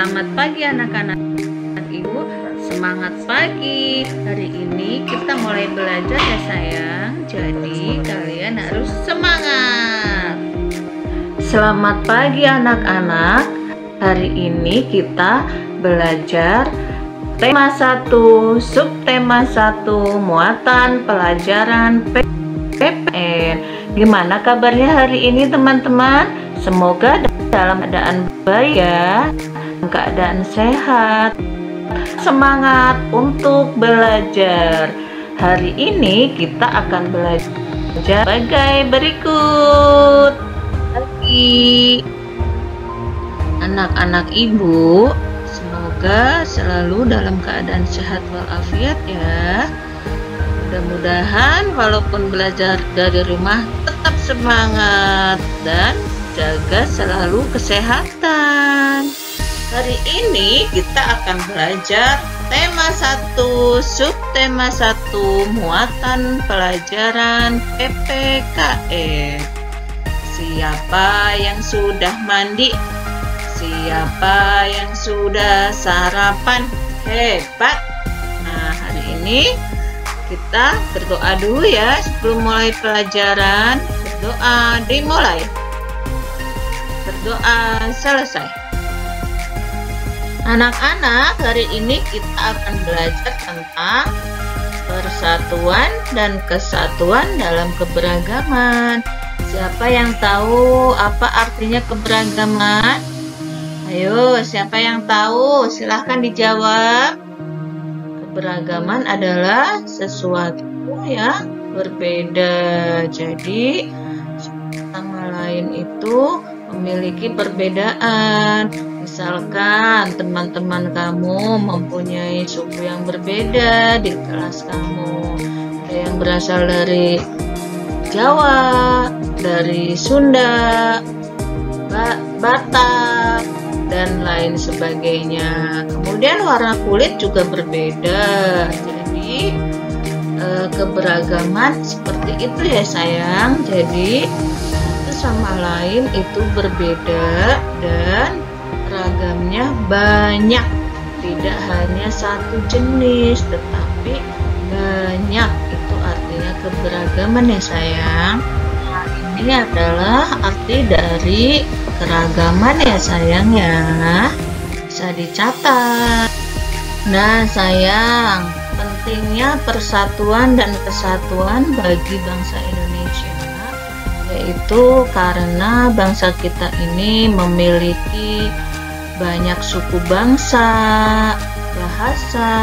Selamat pagi anak-anak. Ibu, semangat pagi. Hari ini kita mulai belajar ya sayang. Jadi kalian harus semangat. Selamat pagi anak-anak. Hari ini kita belajar tema 1, subtema 1, muatan pelajaran PPN. Gimana kabarnya hari ini teman-teman? Semoga dalam keadaan baik ya, keadaan sehat. Semangat untuk belajar. Hari ini kita akan belajar sebagai berikut. Pagi anak-anak ibu, semoga selalu dalam keadaan sehat walafiat ya. Mudah-mudahan walaupun belajar dari rumah tetap semangat dan jaga selalu kesehatan. Hari ini kita akan belajar tema 1, subtema 1, muatan pelajaran PPKN. Siapa yang sudah mandi? Siapa yang sudah sarapan? Hebat. Nah, hari ini kita berdoa dulu ya sebelum mulai pelajaran. Berdoa dimulai. Berdoa selesai. Anak-anak, hari ini kita akan belajar tentang persatuan dan kesatuan dalam keberagaman. Siapa yang tahu apa artinya keberagaman? Ayo, siapa yang tahu? Silahkan dijawab. Keberagaman adalah sesuatu yang berbeda. Jadi, sama lain itu memiliki perbedaan. Misalkan teman-teman kamu mempunyai suku yang berbeda di kelas kamu. Ada yang berasal dari Jawa, dari Sunda, Batak, dan lain sebagainya. Kemudian warna kulit juga berbeda. Jadi keberagaman seperti itu ya sayang. Jadi sama lain itu berbeda dan ragamnya banyak, tidak hanya satu jenis tetapi banyak. Itu artinya keberagaman ya sayang. Nah, ini adalah arti dari keragaman ya sayang ya, bisa dicatat. Nah sayang, pentingnya persatuan dan kesatuan bagi bangsa Indonesia, yaitu karena bangsa kita ini memiliki banyak suku bangsa, bahasa,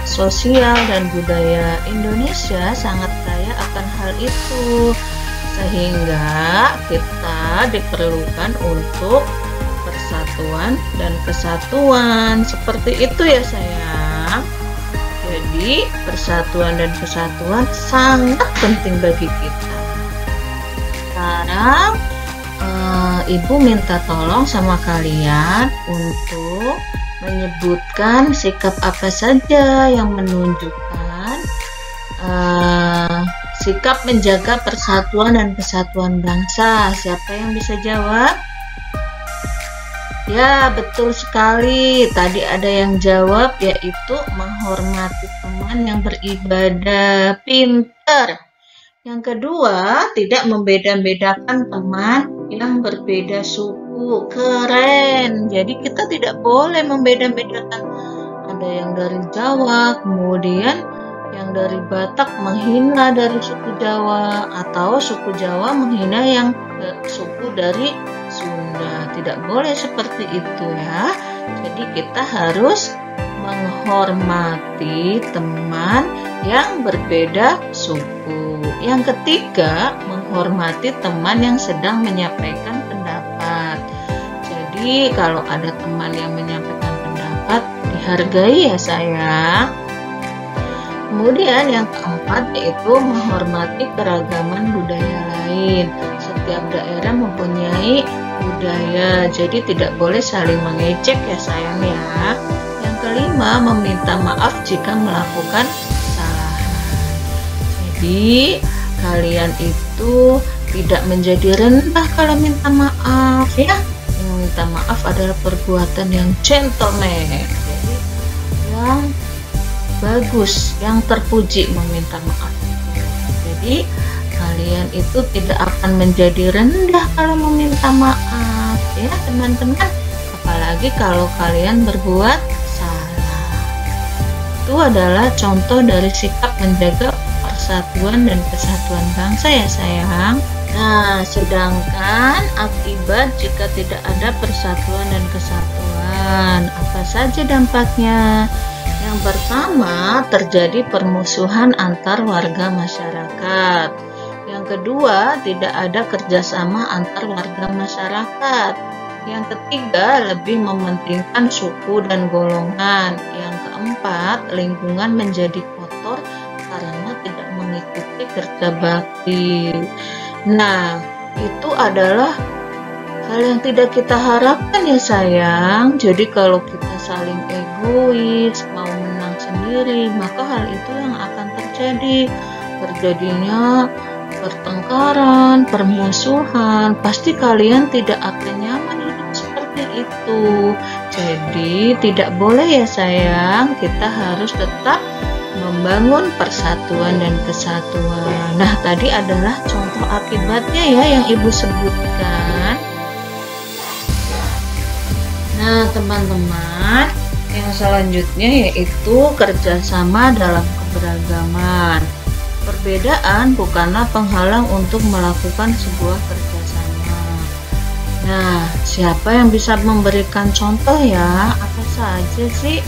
sosial, dan budaya. Indonesia sangat kaya akan hal itu, sehingga kita diperlukan untuk persatuan dan kesatuan. Seperti itu ya sayang. Jadi persatuan dan kesatuan sangat penting bagi kita. Sekarang ibu minta tolong sama kalian untuk menyebutkan sikap apa saja yang menunjukkan sikap menjaga persatuan dan kesatuan bangsa. Siapa yang bisa jawab? Ya, betul sekali. Tadi ada yang jawab, yaitu menghormati teman yang beribadah. Pinter. Yang kedua, tidak membeda-bedakan teman yang berbeda suku. Keren. Jadi kita tidak boleh membeda-bedakan. Ada yang dari Jawa, kemudian yang dari Batak menghina dari suku Jawa, atau suku Jawa menghina yang suku dari Sunda. Tidak boleh seperti itu ya. Jadi kita harus menghormati teman yang berbeda suku. Yang ketiga, menghormati teman yang sedang menyampaikan pendapat. Jadi kalau ada teman yang menyampaikan pendapat, dihargai ya sayang. Kemudian yang keempat yaitu menghormati keragaman budaya lain. Setiap daerah mempunyai budaya, jadi tidak boleh saling mengejek ya sayang ya. Yang kelima, meminta maaf jika melakukan kesalahan. Jadi kalian itu tidak menjadi rendah kalau minta maaf ya. meminta maaf adalah perbuatan yang gentleman. Jadi yang bagus, yang terpuji meminta maaf. Jadi kalian itu tidak akan menjadi rendah kalau meminta maaf ya teman-teman, apalagi kalau kalian berbuat salah. Itu adalah contoh dari sikap menjaga persatuan dan kesatuan bangsa ya sayang. Nah, sedangkan akibat jika tidak ada persatuan dan kesatuan, apa saja dampaknya? Yang pertama, terjadi permusuhan antar warga masyarakat. Yang kedua, tidak ada kerjasama antar warga masyarakat. Yang ketiga, lebih mementingkan suku dan golongan. Yang keempat, lingkungan menjadi kotor karena tidak mengikuti kerja bakti. Nah, itu adalah hal yang tidak kita harapkan ya sayang. Jadi kalau kita saling egois, mau menang sendiri, maka hal itu yang akan terjadi. Terjadinya pertengkaran, permusuhan, pasti kalian tidak akan nyaman hidup seperti itu. Jadi tidak boleh ya sayang, kita harus tetap membangun persatuan dan kesatuan. Nah, tadi adalah contoh akibatnya ya yang Ibu sebutkan. Nah, teman-teman, yang selanjutnya yaitu kerjasama dalam keberagaman. Perbedaan bukanlah penghalang untuk melakukan sebuah kerjasama. Nah, siapa yang bisa memberikan contoh ya? Apa saja sih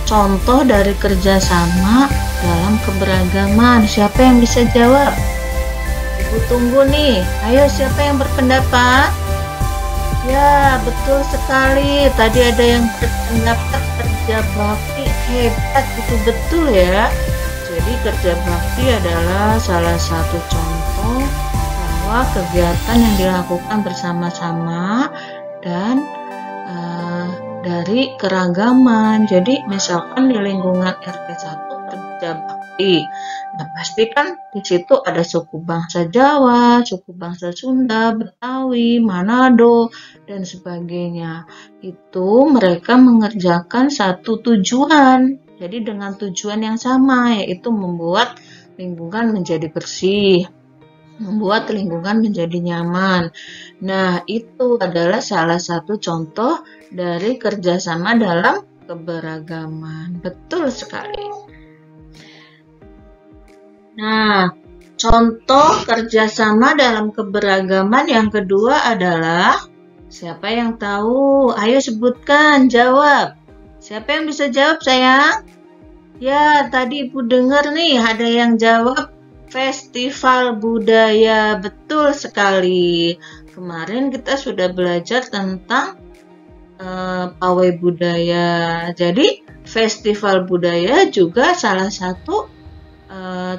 contoh dari kerjasama dalam keberagaman? Siapa yang bisa jawab? Ibu tunggu nih. Ayo, siapa yang berpendapat? Ya, betul sekali. Tadi ada yang berpendapat kerja bakti hebat, itu betul ya. Jadi kerja bakti adalah salah satu contoh bahwa kegiatan yang dilakukan bersama-sama dan dari keragaman. Jadi misalkan di lingkungan RT 1 kerja bakti. Nah, pasti kan di situ ada suku bangsa Jawa, suku bangsa Sunda, Betawi, Manado, dan sebagainya. Itu mereka mengerjakan satu tujuan. Jadi dengan tujuan yang sama, yaitu membuat lingkungan menjadi bersih, membuat lingkungan menjadi nyaman. Nah, itu adalah salah satu contoh dari kerjasama dalam keberagaman. Betul sekali. Nah, contoh kerjasama dalam keberagaman yang kedua adalah, siapa yang tahu? Ayo sebutkan, jawab. Siapa yang bisa jawab sayang? Ya, tadi Ibu dengar nih ada yang jawab festival budaya. Betul sekali. Kemarin kita sudah belajar tentang pawai budaya. Jadi festival budaya juga salah satu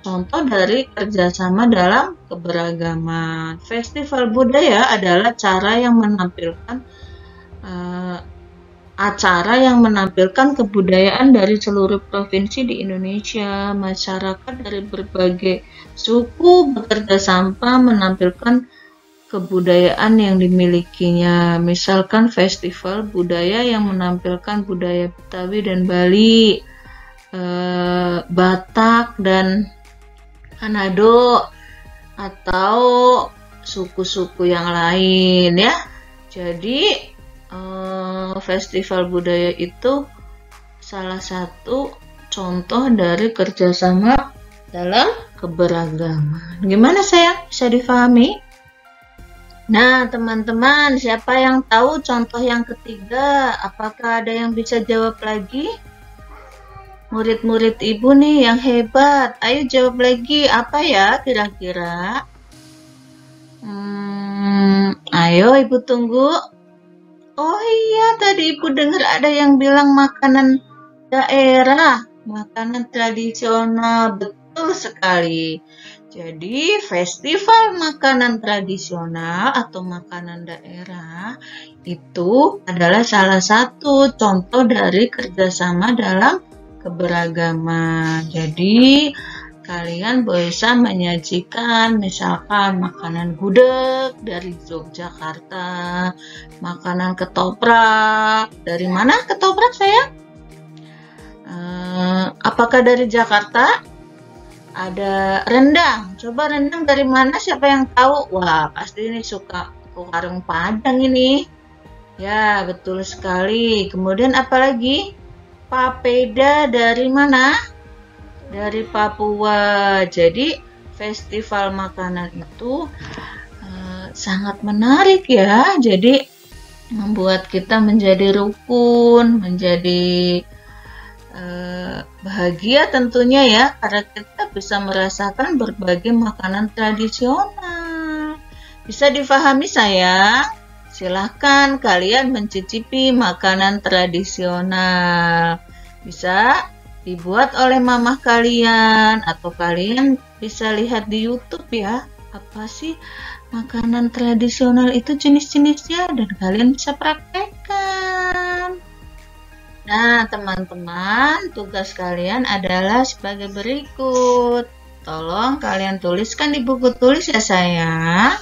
contoh dari kerjasama dalam keberagaman. Festival budaya adalah cara yang menampilkan acara yang menampilkan kebudayaan dari seluruh provinsi di Indonesia. Masyarakat dari berbagai suku bekerja sama menampilkan kebudayaan yang dimilikinya. Misalkan festival budaya yang menampilkan budaya Betawi dan Bali, Batak dan Manado, atau suku-suku yang lain ya. Jadi festival budaya itu salah satu contoh dari kerjasama dalam keberagaman. Gimana sayang? Bisa difahami? Nah, teman-teman, siapa yang tahu contoh yang ketiga? Apakah ada yang bisa jawab lagi? Murid-murid Ibu nih yang hebat. Ayo jawab lagi. Apa ya kira-kira? Ayo Ibu tunggu. Oh iya, tadi Ibu dengar ada yang bilang makanan daerah, makanan tradisional. Betul sekali. Jadi, festival makanan tradisional atau makanan daerah itu adalah salah satu contoh dari kerjasama dalam keberagaman. Jadi, kalian bisa menyajikan misalkan makanan gudeg dari Yogyakarta, makanan ketoprak. Dari mana ketoprak sayang? Apakah dari Jakarta? Ada rendang. Coba rendang dari mana? Siapa yang tahu? Wah, pasti ini suka warung Padang ini. Ya, betul sekali. Kemudian apa lagi? Papeda dari mana? Dari Papua. Jadi, festival makanan itu sangat menarik ya. Jadi, membuat kita menjadi rukun, menjadi bahagia tentunya ya, karena kita bisa merasakan berbagai makanan tradisional. Bisa difahami sayang? Silahkan kalian mencicipi makanan tradisional. Bisa dibuat oleh mamah kalian atau kalian bisa lihat di YouTube ya. Apa sih makanan tradisional itu jenis-jenisnya dan kalian bisa praktekkan. Nah, teman-teman, tugas kalian adalah sebagai berikut. Tolong kalian tuliskan di buku tulis ya sayang.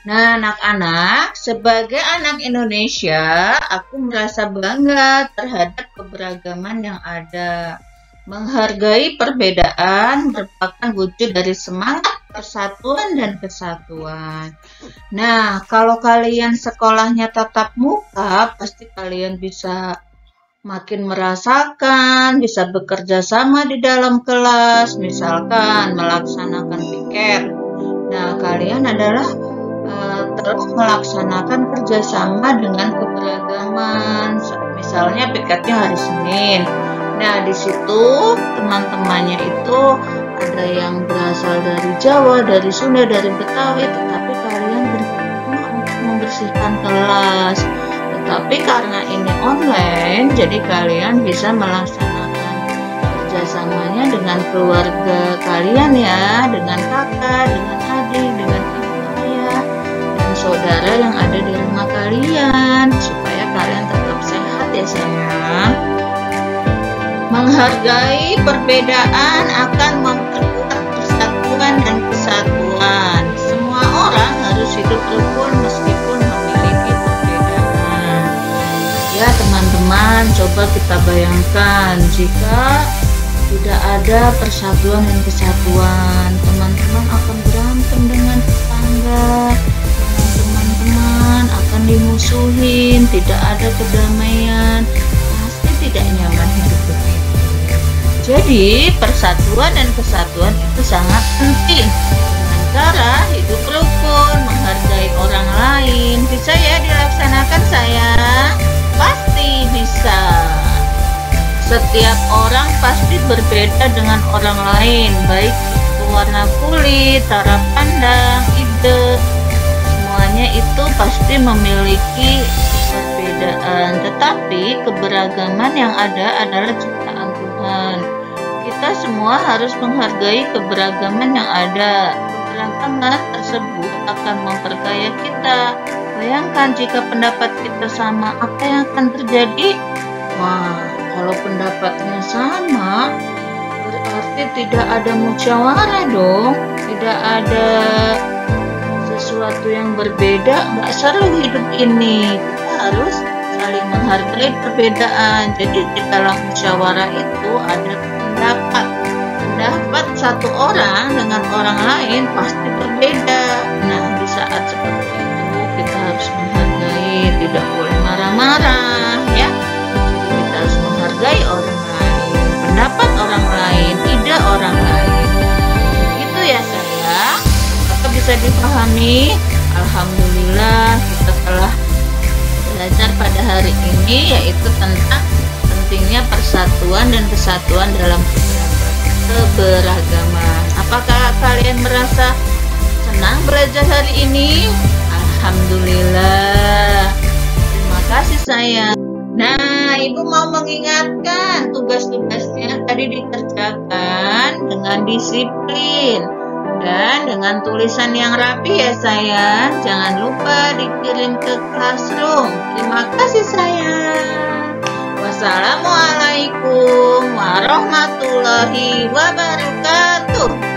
Nah, anak-anak, sebagai anak Indonesia, aku merasa bangga terhadap keberagaman yang ada. Menghargai perbedaan merupakan wujud dari semangat persatuan dan kesatuan. Nah, kalau kalian sekolahnya tatap muka, pasti kalian bisa makin merasakan, bisa bekerja sama di dalam kelas, misalkan melaksanakan piket. Nah, kalian adalah terus melaksanakan kerjasama dengan keberagaman. Misalnya piketnya hari Senin. Nah, di situ teman-temannya itu ada yang berasal dari Jawa, dari Sunda, dari Betawi, tetapi kalian bersama untuk membersihkan kelas. Tetapi karena ini online, jadi kalian bisa melaksanakan kerjasamanya dengan keluarga kalian ya, dengan kakak, dengan adik, dengan ibu ayah, dan saudara yang ada di rumah kalian, supaya kalian tetap sehat ya sayang. Menghargai perbedaan akan memperkuat persatuan dan kesatuan. Semua orang harus hidup rukun meskipun memiliki perbedaan. Ya teman-teman, coba kita bayangkan jika tidak ada persatuan dan kesatuan, teman-teman akan berantem dengan tetangga, teman-teman akan dimusuhin, tidak ada kedamaian, pasti tidak nyaman hidup begitu. Jadi persatuan dan kesatuan itu sangat penting. Dengan cara hidup rukun, menghargai orang lain, bisa ya dilaksanakan sayang? Pasti bisa. Setiap orang pasti berbeda dengan orang lain, baik itu warna kulit, cara pandang, ide, semuanya itu pasti memiliki perbedaan. Tetapi keberagaman yang ada adalah ciptaan Tuhan. Kita semua harus menghargai keberagaman yang ada. Keberagaman tersebut akan memperkaya kita. Bayangkan jika pendapat kita sama, apa yang akan terjadi? Wah, kalau pendapatnya sama, berarti tidak ada musyawarah dong. Tidak ada sesuatu yang berbeda, nggak seru hidup ini. Kita harus saling menghargai perbedaan. Jadi di dalam musyawarah itu ada pendapat satu orang dengan orang lain pasti berbeda. Nah, di saat seperti itu kita harus menghargai, tidak boleh marah-marah ya. Jadi kita harus menghargai orang lain, pendapat orang lain, ide orang lain. Itu ya sayang. Maka bisa dipahami. Alhamdulillah kita telah belajar pada hari ini, yaitu tentang pentingnya persatuan dan kesatuan dalam keberagaman. Apakah kalian merasa senang belajar hari ini? Alhamdulillah. Terima kasih sayang. Nah, ibu mau mengingatkan tugas-tugasnya tadi dikerjakan dengan disiplin dan dengan tulisan yang rapi ya sayang. Jangan lupa dikirim ke classroom. Terima kasih sayang. Wassalamualaikum warahmatullahi wabarakatuh. warahmatullahi wabarakatuh.